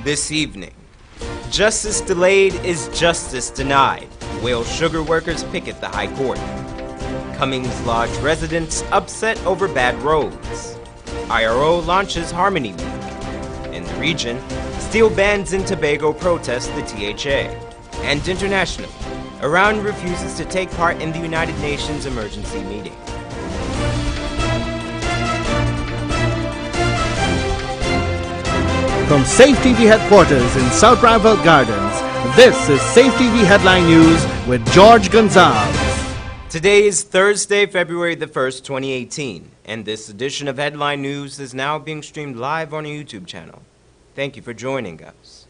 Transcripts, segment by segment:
This evening, justice delayed is justice denied. Whale sugar workers picket the High Court. Cummings Lodge residents upset over bad roads. IRO launches Harmony Week. In the region, steel bans in Tobago protest the THA. And internationally, Iran refuses to take part in the United Nations emergency meeting. From Safe TV headquarters in South Rival Gardens, this is Safe TV Headline News with George Gonzalez. Today is Thursday, February the 1st, 2018, and this edition of Headline News is now being streamed live on our YouTube channel. Thank you for joining us.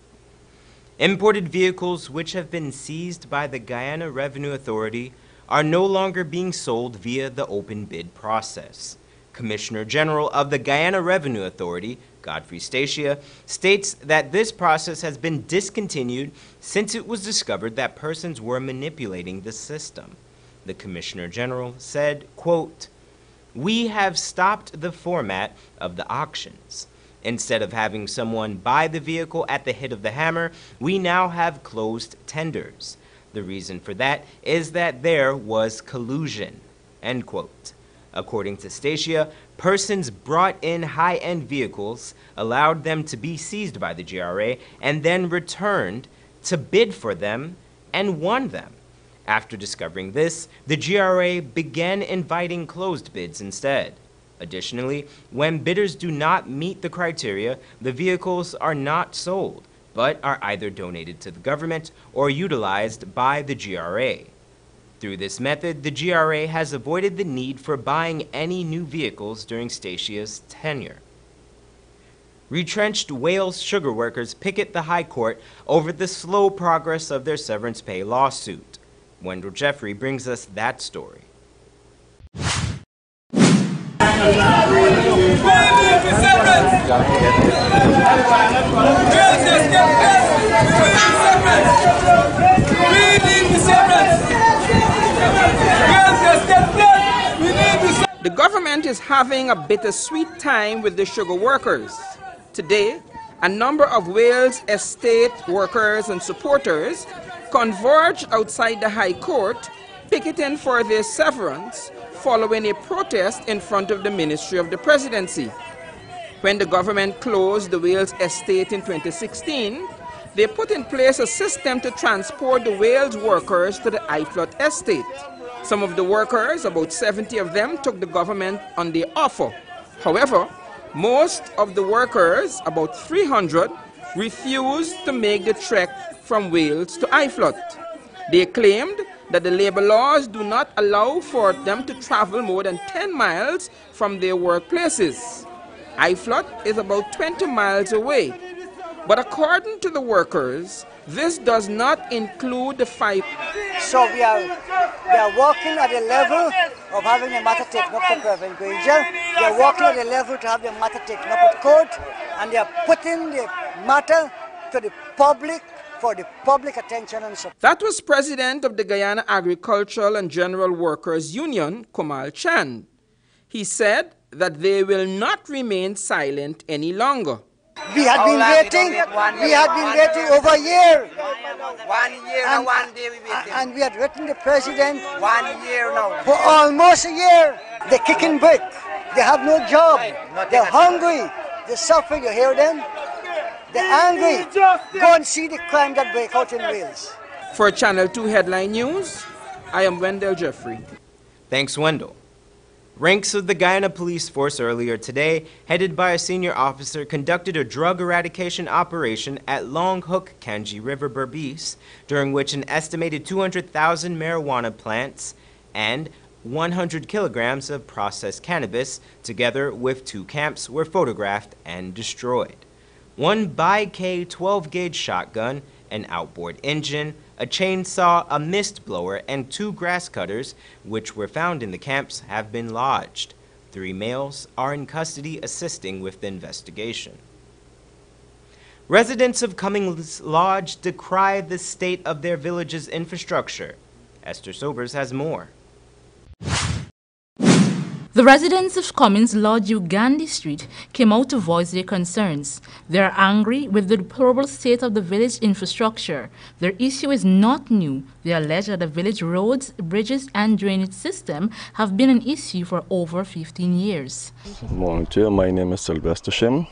Imported vehicles which have been seized by the Guyana Revenue Authority are no longer being sold via the open bid process. Commissioner General of the Guyana Revenue Authority, Godfrey Stacia, states that this process has been discontinued since it was discovered that persons were manipulating the system. The Commissioner General said, quote, "We have stopped the format of the auctions. Instead of having someone buy the vehicle at the hit of the hammer, we now have closed tenders. The reason for that is that there was collusion," end quote. According to Stacia, persons brought in high-end vehicles, allowed them to be seized by the GRA, and then returned to bid for them and won them. After discovering this, the GRA began inviting closed bids instead. Additionally, when bidders do not meet the criteria, the vehicles are not sold, but are either donated to the government or utilized by the GRA. Through this method, the GRA has avoided the need for buying any new vehicles during Stacia's tenure. Retrenched Wales sugar workers picket the High Court over the slow progress of their severance pay lawsuit. Wendell Jeffrey brings us that story. The government is having a bittersweet time with the sugar workers. Today, a number of Wales estate workers and supporters converged outside the High Court, picketing for their severance following a protest in front of the Ministry of the Presidency. When the government closed the Wales estate in 2016, they put in place a system to transport the Wales workers to the Iflot estate. Some of the workers, about 70 of them, took the government on their offer. However, most of the workers, about 300, refused to make the trek from Wales to Iflot. They claimed that the labor laws do not allow for them to travel more than 10 miles from their workplaces. Iflot is about 20 miles away. But according to the workers, this does not include the 5. So we are working at the level of having the matter taken up to President Granger. They are working at the level to have the matter taken up at court, and they are putting the matter to the public for the public attention and support. That was President of the Guyana Agricultural and General Workers Union, Kumal Chand. He said that they will not remain silent any longer. We had been waiting over a year. 1 year and 1 day we waited. And we had written the president 1 year now. for almost a year. They're kicking brick. They have no job. They're hungry. They're suffering. You hear them? They're angry. Go and see the crime that break out in Wales. For Channel 2 Headline News, I am Wendell Jeffrey. Thanks, Wendell. Ranks of the Guyana Police Force earlier today, headed by a senior officer, conducted a drug eradication operation at Long Hook, Kanji River, Berbice, during which an estimated 200,000 marijuana plants and 100 kilograms of processed cannabis, together with 2 camps, were photographed and destroyed. One BK 12-gauge shotgun, an outboard engine, a chainsaw, a mist blower, and 2 grass cutters, which were found in the camps, have been lodged. 3 males are in custody assisting with the investigation. Residents of Cummings Lodge decry the state of their village's infrastructure. Esther Sobers has more. The The residents of Cummings Lodge, Uganda Street came out to voice their concerns. They are angry with the deplorable state of the village infrastructure. Their issue is not new. They allege that the village roads, bridges and drainage system have been an issue for over 15 years. Morning to you. My name is Sylvester Shim,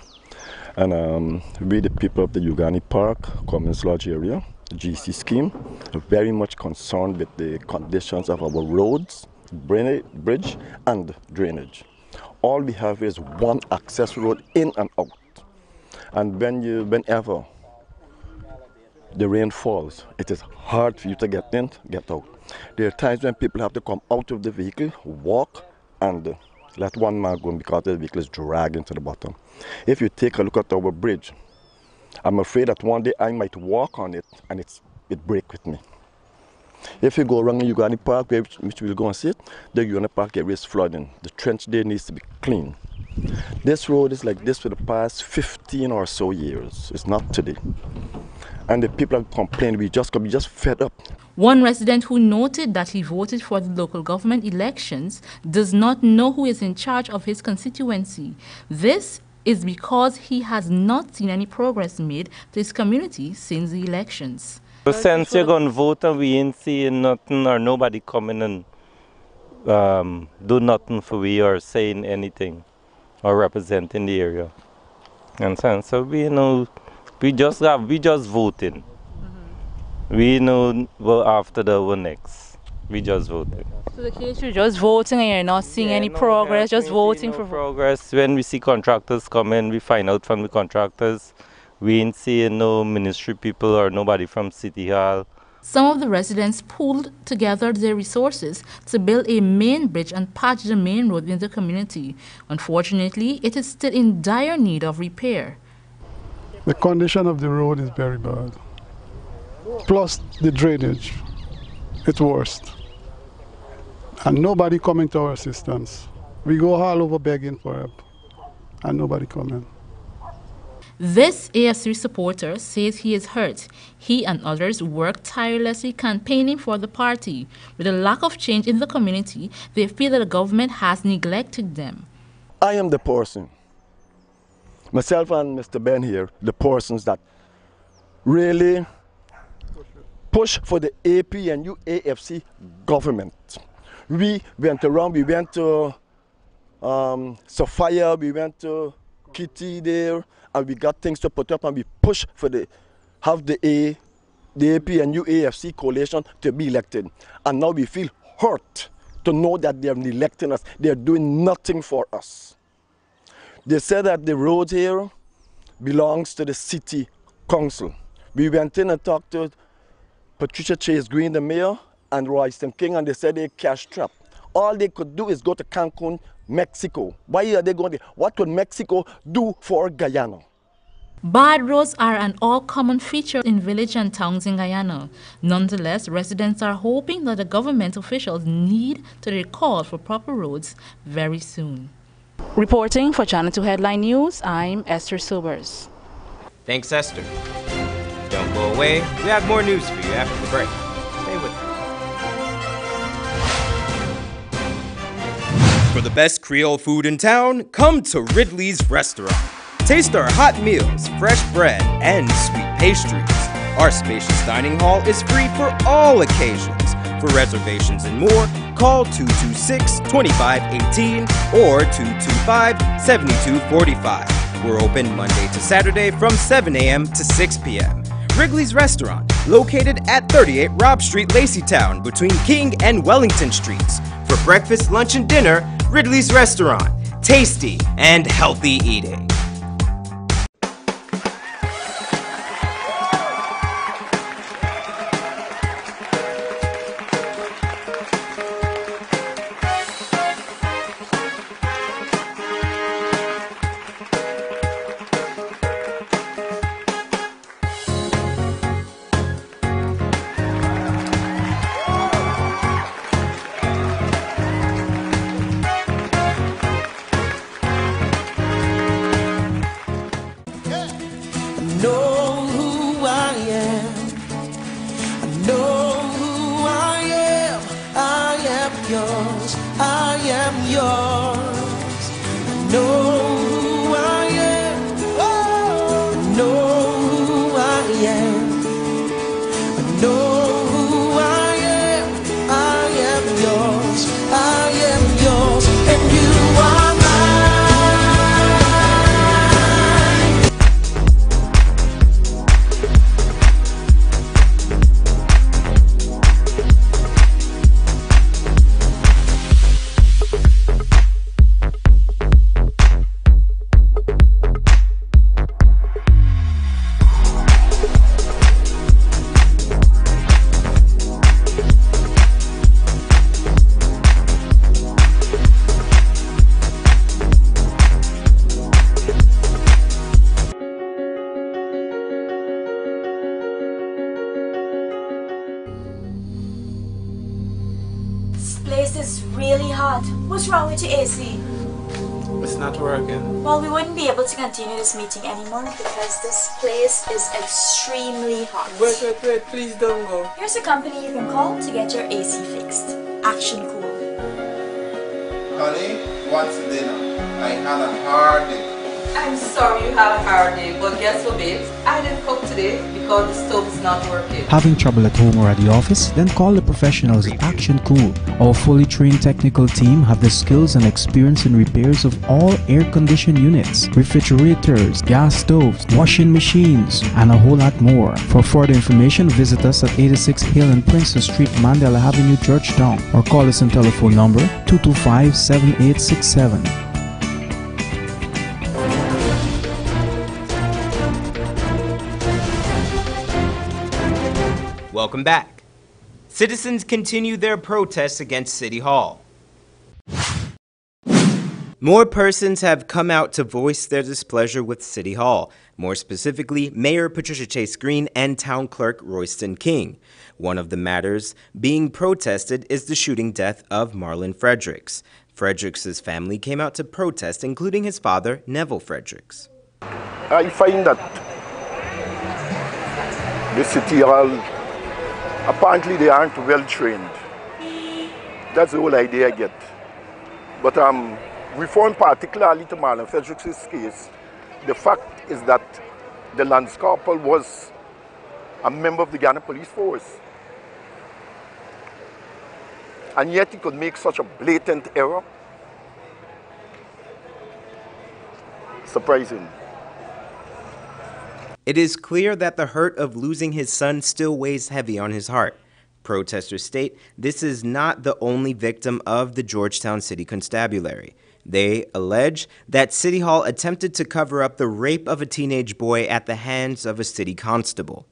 and we the people of the Uganda Park, Cummings Lodge area, the GC scheme, are very much concerned with the conditions of our roads, bridge and drainage. All we have is one access road in and out, and whenever the rain falls, it is hard for you to get in, get out. There are times when people have to come out of the vehicle, walk, and let one man go because the vehicle is dragged into the bottom. If you take a look at our bridge, I'm afraid that one day I might walk on it and it break with me. If you go around the Uganda Park, which we'll go and see it, the Uganda Park area is flooding. The trench there needs to be clean. This road is like this for the past 15 or so years. It's not today. And the people have complained, we just fed up. One resident who noted that he voted for the local government elections does not know who is in charge of his constituency. This is because he has not seen any progress made to his community since the elections. Since you're going to vote and we ain't seeing nothing or nobody coming and do nothing for we or saying anything or representing the area. And so we just voting. We know well after the next. We just voting. So the case you're just voting and you're not seeing any progress, just voting for progress. When we see contractors come in, we find out from the contractors. We ain't seeing no ministry people or nobody from City Hall. Some of the residents pooled together their resources to build a main bridge and patch the main road in the community. Unfortunately, it is still in dire need of repair. The condition of the road is very bad. Plus the drainage, it's worst. And nobody coming to our assistance. We go all over begging for help, and nobody coming. This AFC supporter says he is hurt. He and others work tirelessly campaigning for the party. With a lack of change in the community, they feel that the government has neglected them. I am the person, myself and Mr. Ben here, the persons that really push for the AP and UAFC government. We went around, we went to Sophia, we went to Kitty there, and we got things to put up and we push for the AP and UAFC coalition to be elected. And now we feel hurt to know that they are electing us. They are doing nothing for us. They said that the road here belongs to the city council. We went in and talked to Patricia Chase Green, the mayor, and Royston King, and they said they're cash trapped. All they could do is go to Cancun, Mexico. Why are they going there? What could Mexico do for Guyana? Bad roads are an all-common feature in villages and towns in Guyana. Nonetheless, residents are hoping that the government officials need to recall for proper roads very soon. Reporting for Channel 2 Headline News, I'm Esther Sobers. Thanks, Esther. Don't go away. We have more news for you after the break. Stay with us. For the best Creole food in town, come to Ridley's Restaurant. Taste our hot meals, fresh bread, and sweet pastries. Our spacious dining hall is free for all occasions. For reservations and more, call 226-2518 or 225-7245. We're open Monday to Saturday from 7 a.m. to 6 p.m. Wrigley's Restaurant, located at 38 Robb Street, Laceytown, between King and Wellington Streets. For breakfast, lunch, and dinner, Ridley's Restaurant. Tasty and healthy eating. yours, I am yours. hot. What's wrong with your AC? It's not working. Well, we wouldn't be able to continue this meeting anymore because this place is extremely hot. Wait, please don't go. Here's a company you can call to get your AC fixed. Action Cool. Honey, what's dinner? I had a hard day. I'm sorry you had a hard day, but guess what, babes? I didn't cook today because the stove is not working. Having trouble at home or at the office? Then call the professionals at Action Cool. Our fully trained technical team have the skills and experience in repairs of all air-conditioned units, refrigerators, gas stoves, washing machines, and a whole lot more. For further information, visit us at 86 Hill and Princess Street, Mandela Avenue, Georgetown, or call us on telephone number 225-7867. Welcome back. Citizens continue their protests against City Hall. More persons have come out to voice their displeasure with City Hall, more specifically Mayor Patricia Chase Green and Town Clerk Royston King. One of the matters being protested is the shooting death of Marlon Fredericks. Fredericks' family came out to protest, including his father, Neville Fredericks. I find that the City Hall, apparently they aren't well trained. That's the whole idea I get. But referring particularly to Marlon Fredericks' case, the fact is that the Lance Corporal was a member of the Guyana Police Force. And yet he could make such a blatant error. Surprising. It is clear that the hurt of losing his son still weighs heavy on his heart. Protesters state this is not the only victim of the Georgetown City Constabulary. They allege that City Hall attempted to cover up the rape of a teenage boy at the hands of a city constable.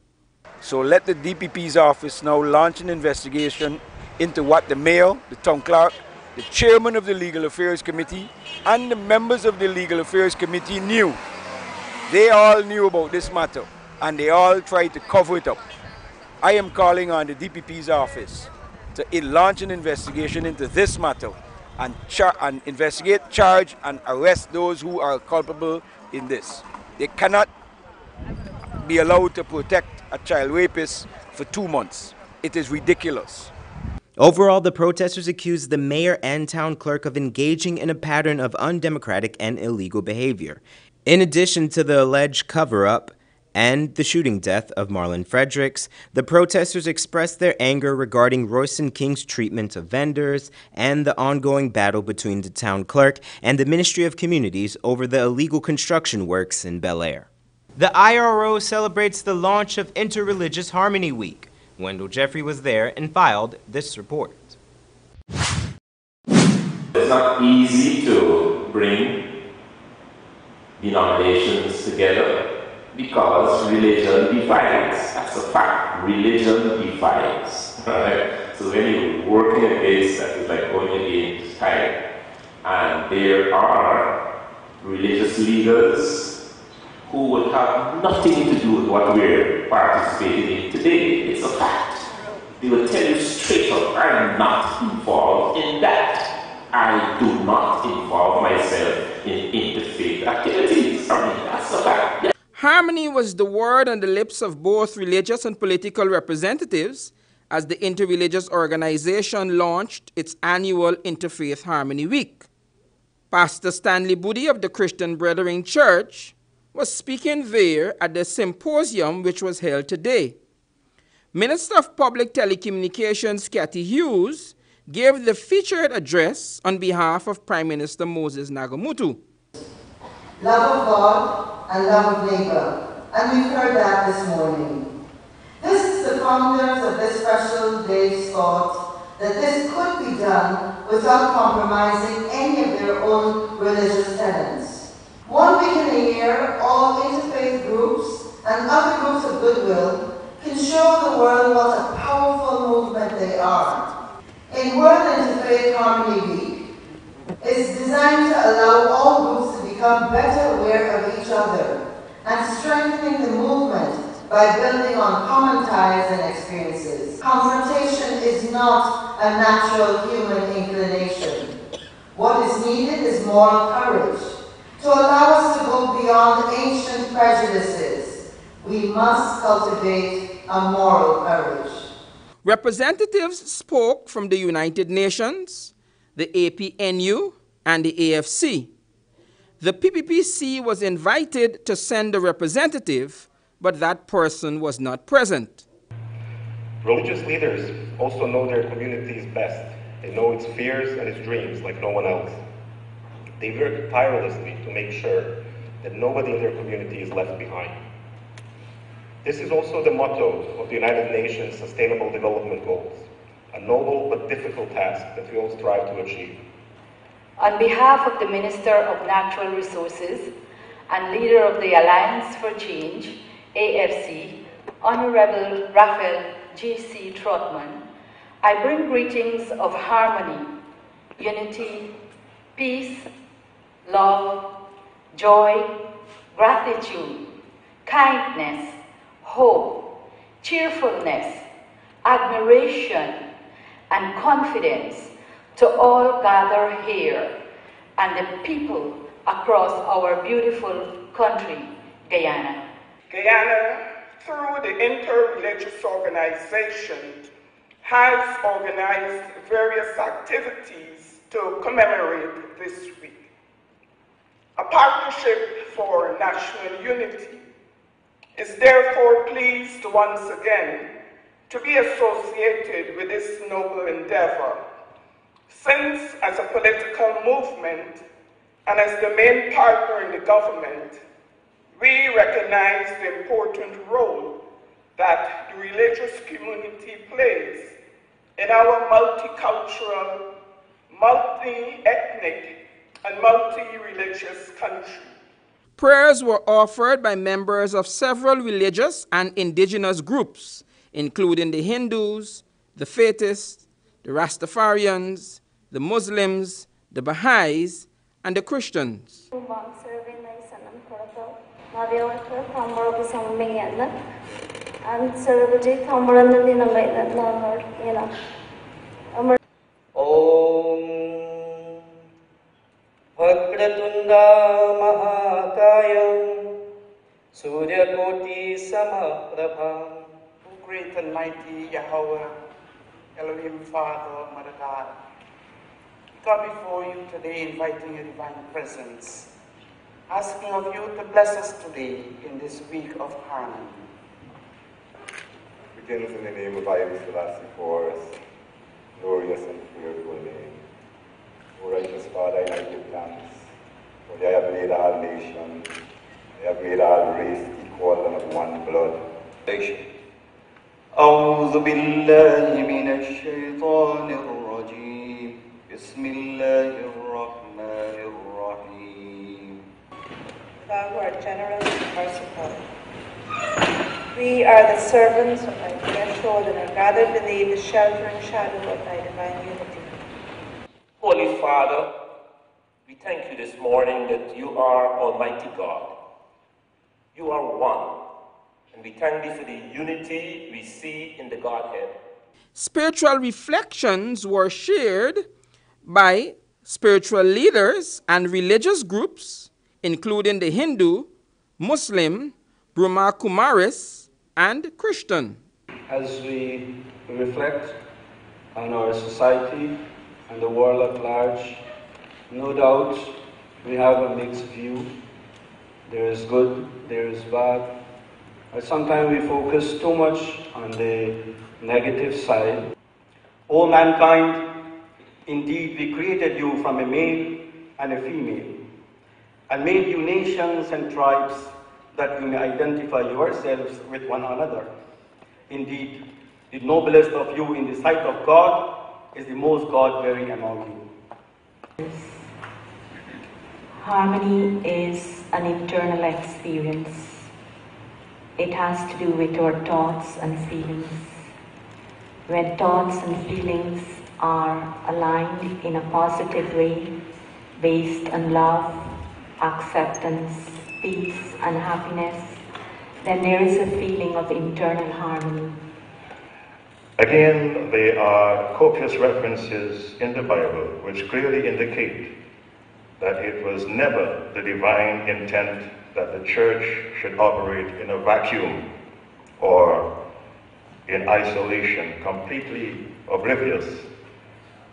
So let the DPP's office now launch an investigation into what the mayor, the town clerk, the chairman of the Legal Affairs Committee, and the members of the Legal Affairs Committee knew. They all knew about this matter, and they all tried to cover it up. I am calling on the DPP's office to launch an investigation into this matter and investigate, charge, and arrest those who are culpable in this. They cannot be allowed to protect a child rapist for 2 months. It is ridiculous. Overall, the protesters accused the mayor and town clerk of engaging in a pattern of undemocratic and illegal behavior. In addition to the alleged cover-up and the shooting death of Marlon Fredericks, the protesters expressed their anger regarding Royston King's treatment of vendors and the ongoing battle between the town clerk and the Ministry of Communities over the illegal construction works in Bel Air. The IRO celebrates the launch of Interreligious Harmony Week. Wendell Jeffrey was there and filed this report. It's not easy to bring denominations together because religion divides. That's a fact. Religion divides. Right? So when you're working against that, it's like going against tide. And there are religious leaders who will have nothing to do with what we're participating in today. It's a fact. They will tell you straight up, I'm not involved in that. I do not involve myself in interfaith activities. I mean, that's a fact. Yeah. Harmony was the word on the lips of both religious and political representatives as the interreligious organization launched its annual Interfaith Harmony Week. Pastor Stanley Boody of the Christian Brethren Church was speaking there at the symposium which was held today. Minister of Public Telecommunications Cathy Hughes gave the featured address on behalf of Prime Minister Moses Nagamutu. Love of God and love of neighbor, and we've heard that this morning. This is the founders of this special day's thought that this could be done without compromising any of their own religious tenets. 1 week in a year, all interfaith groups and other groups of goodwill can show the world what a powerful movement they are. In World Interfaith Harmony Week, it's designed to allow all groups to become better aware of each other and strengthening the movement by building on common ties and experiences. Confrontation is not a natural human inclination. What is needed is moral courage. To allow us to go beyond ancient prejudices, we must cultivate a moral courage. Representatives spoke from the United Nations, the APNU, and the AFC. The PPPC was invited to send a representative, but that person was not present. Religious leaders also know their communities best. They know its fears and its dreams like no one else. They work tirelessly to make sure that nobody in their community is left behind. This is also the motto of the United Nations Sustainable Development Goals, a noble but difficult task that we all strive to achieve. On behalf of the Minister of Natural Resources and leader of the Alliance for Change, AFC, Honorable Raphael G.C. Trotman, I bring greetings of harmony, unity, peace, love, joy, gratitude, kindness, hope, cheerfulness, admiration, and confidence to all gathered here and the people across our beautiful country, Guyana. Guyana, through the Interreligious Organization, has organized various activities to commemorate this week. A partnership for national unity is therefore pleased once again to be associated with this noble endeavor, since as a political movement and as the main partner in the government, we recognize the important role that the religious community plays in our multicultural, multi-ethnic, and multi-religious country. Prayers were offered by members of several religious and indigenous groups, including the Hindus, the Faithists, the Rastafarians, the Muslims, the Baha'is, and the Christians. Vakratunda Mahakayam Suryakoti Samaprabham. O great and mighty Yahweh, Elohim, Father, Mother God, we come before you today inviting your divine presence, asking of you to bless us today in this week of harmony. Begins in the name of Haile Selassie for us, glorious and fearful name. O righteous Father, I give thanks, for they have made all nations, they have made all race equal and of one blood. أعوذ بالله من الشيطان الرجيم بسم الله الرحمن الرحيم. Thou who art generous and merciful, we are the servants of thy threshold and are gathered beneath the sheltering shadow of thy divine unity. Holy Father, we thank you this morning that you are Almighty God. You are one, and we thank thee for the unity we see in the Godhead. Spiritual reflections were shared by spiritual leaders and religious groups, including the Hindu, Muslim, Brahma Kumaris, and Christian. As we reflect on our society and the world at large, no doubt we have a mixed view. There is good, there is bad. But sometimes we focus too much on the negative side. O mankind, indeed we created you from a male and a female, and made you nations and tribes that you may identify yourselves with one another. Indeed, the noblest of you in the sight of God is the most God-bearing among you. Harmony is an internal experience. It has to do with our thoughts and feelings. When thoughts and feelings are aligned in a positive way, based on love, acceptance, peace, and happiness, then there is a feeling of internal harmony. Again, there are copious references in the Bible which clearly indicate that it was never the divine intent that the church should operate in a vacuum or in isolation, completely oblivious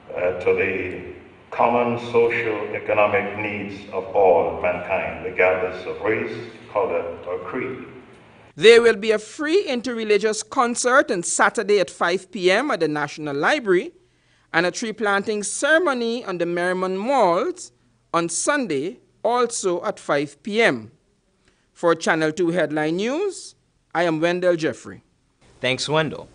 to the common social economic needs of all mankind, regardless of race, color, or creed. There will be a free interreligious concert on Saturday at 5 p.m. at the National Library and a tree planting ceremony on the Merriman Malls on Sunday, also at 5 p.m. For Channel 2 Headline News, I am Wendell Jeffrey. Thanks, Wendell.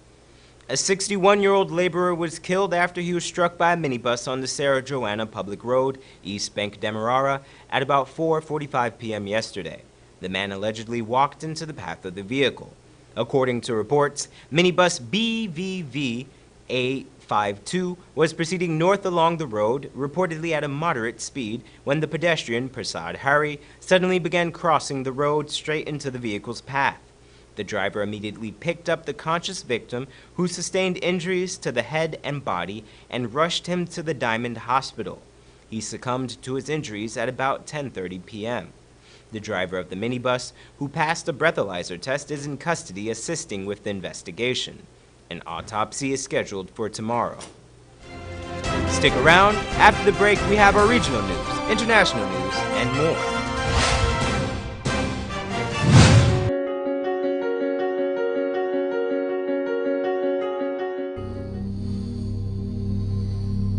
A 61-year-old laborer was killed after he was struck by a minibus on the Sarah Joanna Public Road, East Bank Demerara, at about 4:45 p.m. yesterday. The man allegedly walked into the path of the vehicle. According to reports, minibus BVV 852 was proceeding north along the road, reportedly at a moderate speed, when the pedestrian, Prasad Hari, suddenly began crossing the road straight into the vehicle's path. The driver immediately picked up the conscious victim, who sustained injuries to the head and body, and rushed him to the Diamond Hospital. He succumbed to his injuries at about 10:30 p.m. The driver of the minibus, who passed a breathalyzer test, is in custody assisting with the investigation. An autopsy is scheduled for tomorrow. Stick around. After the break, we have our regional news, international news, and more.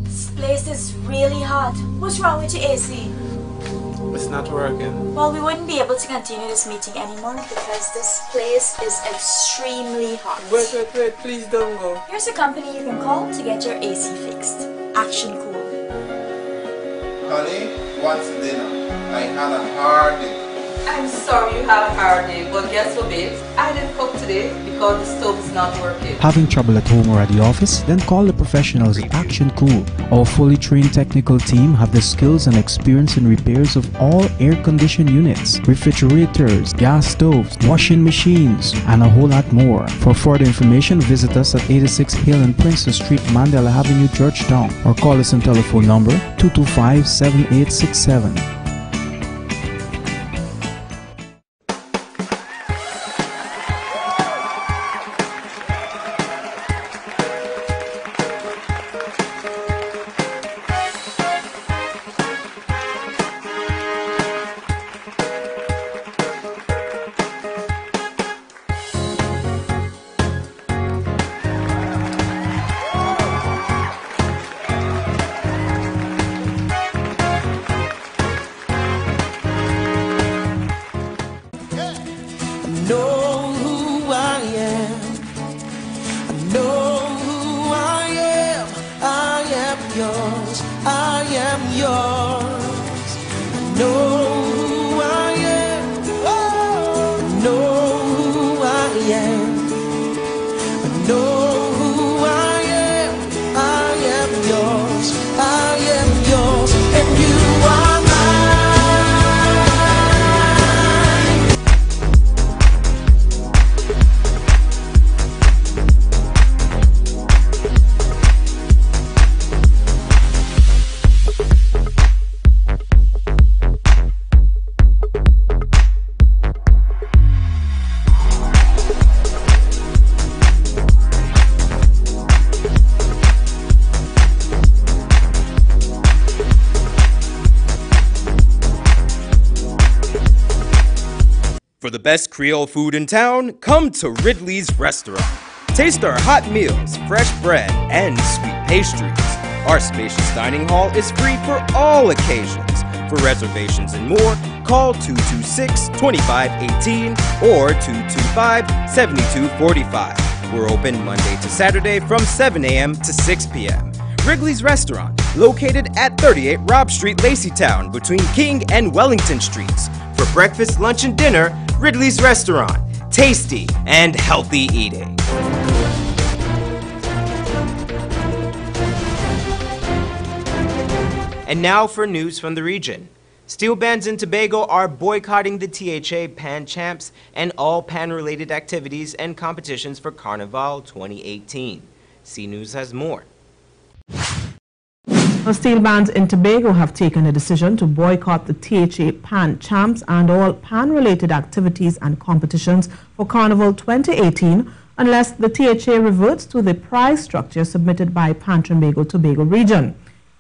This place is really hot. What's wrong with your AC? It's not working. Well, we wouldn't be able to continue this meeting anymore because this place is extremely hot. Wait, please don't go. Here's a company you can call to get your AC fixed. Action Cool. Honey, what's dinner? I had a hard day. I'm sorry you had a hard day, but guess what, babes? I didn't cook today because the stove is not working. Having trouble at home or at the office? Then call the professionals at Action Cool. Our fully trained technical team have the skills and experience in repairs of all air-conditioned units, refrigerators, gas stoves, washing machines, and a whole lot more. For further information, visit us at 86 Hill and Princess Street, Mandela Avenue, Georgetown, or call us on telephone number 225-7867. For the best Creole food in town, come to Ridley's Restaurant. Taste our hot meals, fresh bread, and sweet pastries. Our spacious dining hall is free for all occasions. For reservations and more, call 226-2518 or 225-7245. We're open Monday to Saturday from 7 a.m. to 6 p.m. Wrigley's Restaurant, located at 38 Robb Street, Laceytown, between King and Wellington Streets. For breakfast, lunch, and dinner, Ridley's Restaurant. Tasty and healthy eating. And now for news from the region. Steel bands in Tobago are boycotting the THA Pan Champs and all pan-related activities and competitions for Carnival 2018. C News has more. The steel bands in Tobago have taken a decision to boycott the THA Pan Champs and all pan-related activities and competitions for Carnival 2018 unless the THA reverts to the prize structure submitted by Pan Tobago region.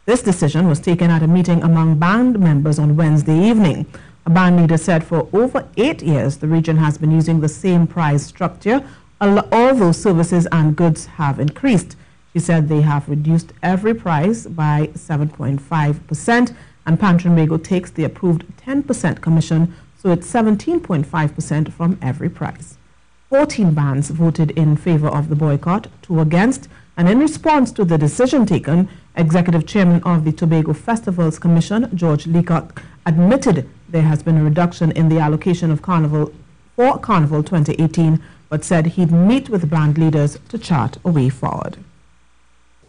This decision was taken at a meeting among band members on Wednesday evening. A band leader said for over 8 years the region has been using the same prize structure, although services and goods have increased. He said they have reduced every price by 7.5%, and Pan Tobago takes the approved 10% commission, so it's 17.5% from every prize. 14 bands voted in favor of the boycott, 2 against, and in response to the decision taken, Executive Chairman of the Tobago Festivals Commission, George Leacock, admitted there has been a reduction in the allocation of Carnival 2018, but said he'd meet with band leaders to chart a way forward.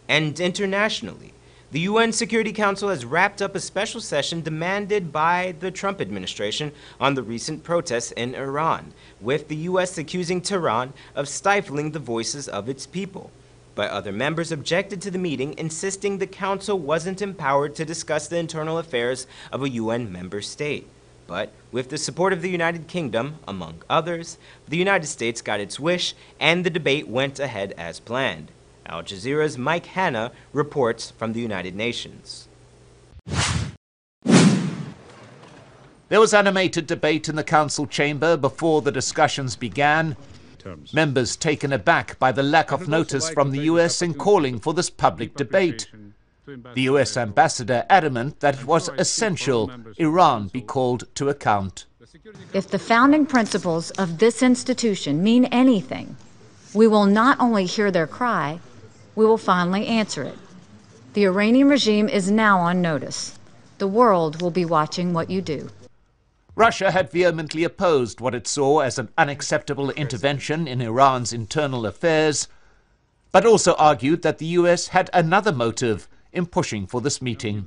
And internationally, the UN Security Council has wrapped up a special session demanded by the Trump administration on the recent protests in Iran, with the U.S. accusing Tehran of stifling the voices of its people. But other members objected to the meeting, insisting the council wasn't empowered to discuss the internal affairs of a UN member state. But with the support of the United Kingdom, among others, the United States got its wish, and the debate went ahead as planned. Al Jazeera's Mike Hanna reports from the United Nations. There was animated debate in the council chamber before the discussions began. Members taken aback by the lack of notice from the US in calling for this public debate. The US ambassador adamant that it was essential Iran be called to account. If the founding principles of this institution mean anything, we will not only hear their cry, we will finally answer it. The Iranian regime is now on notice. The world will be watching what you do. Russia had vehemently opposed what it saw as an unacceptable intervention in Iran's internal affairs, but also argued that the US had another motive in pushing for this meeting.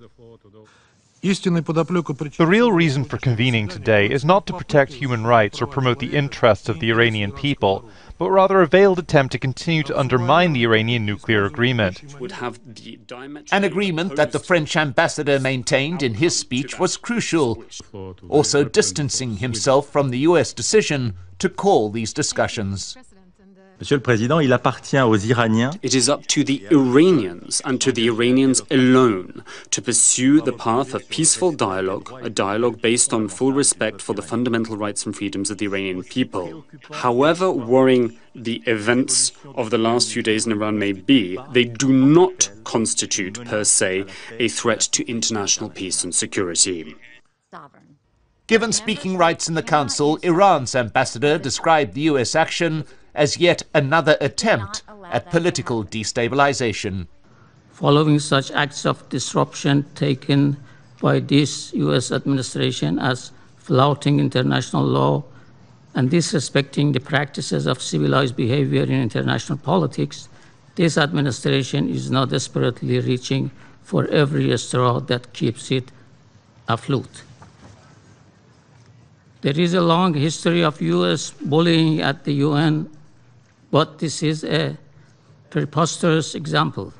The real reason for convening today is not to protect human rights or promote the interests of the Iranian people, but rather a veiled attempt to continue to undermine the Iranian nuclear agreement. An agreement that the French ambassador maintained in his speech was crucial, also distancing himself from the US decision to call these discussions. Monsieur le Président, il appartient aux Iraniens. It is up to the Iranians and to the Iranians alone to pursue the path of peaceful dialogue, a dialogue based on full respect for the fundamental rights and freedoms of the Iranian people. However worrying the events of the last few days in Iran may be, they do not constitute per se a threat to international peace and security. Given speaking rights in the Council, Iran's ambassador described the US action as yet another attempt at political destabilization. Following such acts of disruption taken by this US administration as flouting international law and disrespecting the practices of civilized behavior in international politics, this administration is now desperately reaching for every straw that keeps it afloat. There is a long history of US bullying at the UN, but this is a preposterous example.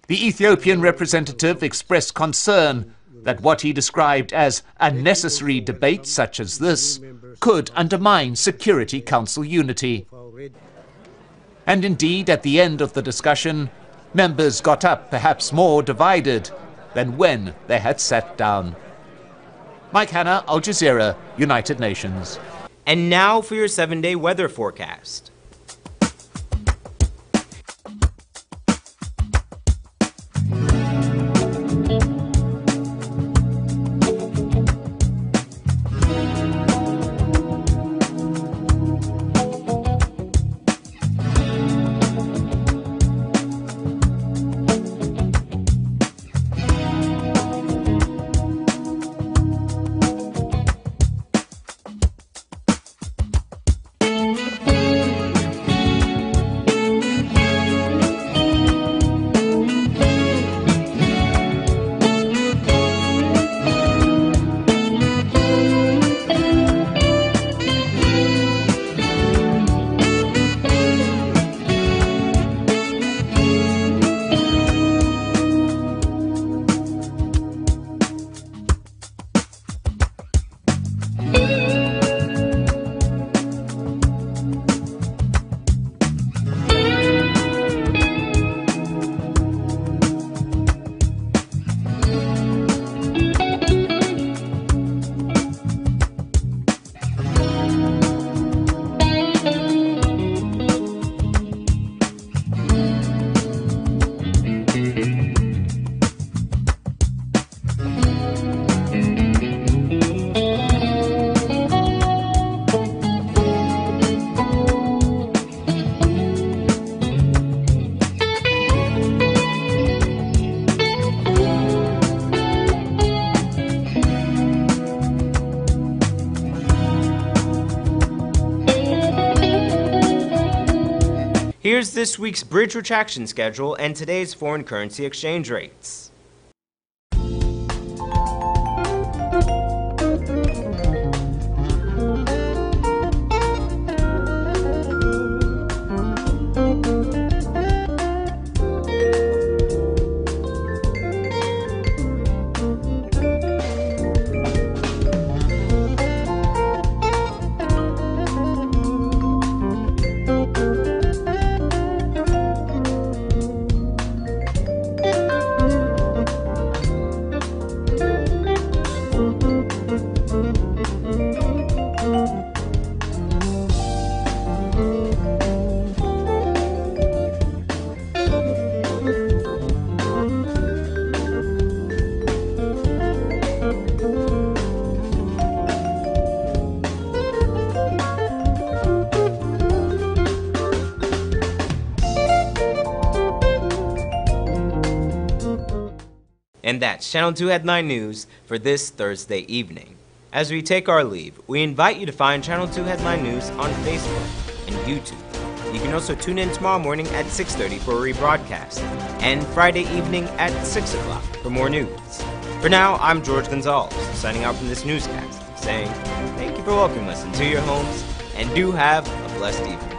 The Ethiopian representative expressed concern that what he described as unnecessary debate such as this could undermine Security Council unity. And indeed, at the end of the discussion, members got up perhaps more divided than when they had sat down. Mike Hanna, Al Jazeera, United Nations. And now for your 7-day weather forecast. Here's this week's bridge retraction schedule and today's foreign currency exchange rates. And that's Channel 2 Headline News for this Thursday evening. As we take our leave, we invite you to find Channel 2 Headline News on Facebook and YouTube. You can also tune in tomorrow morning at 6:30 for a rebroadcast, and Friday evening at 6 o'clock for more news. For now, I'm George Gonzalez, signing out from this newscast, saying thank you for welcoming us into your homes, and do have a blessed evening.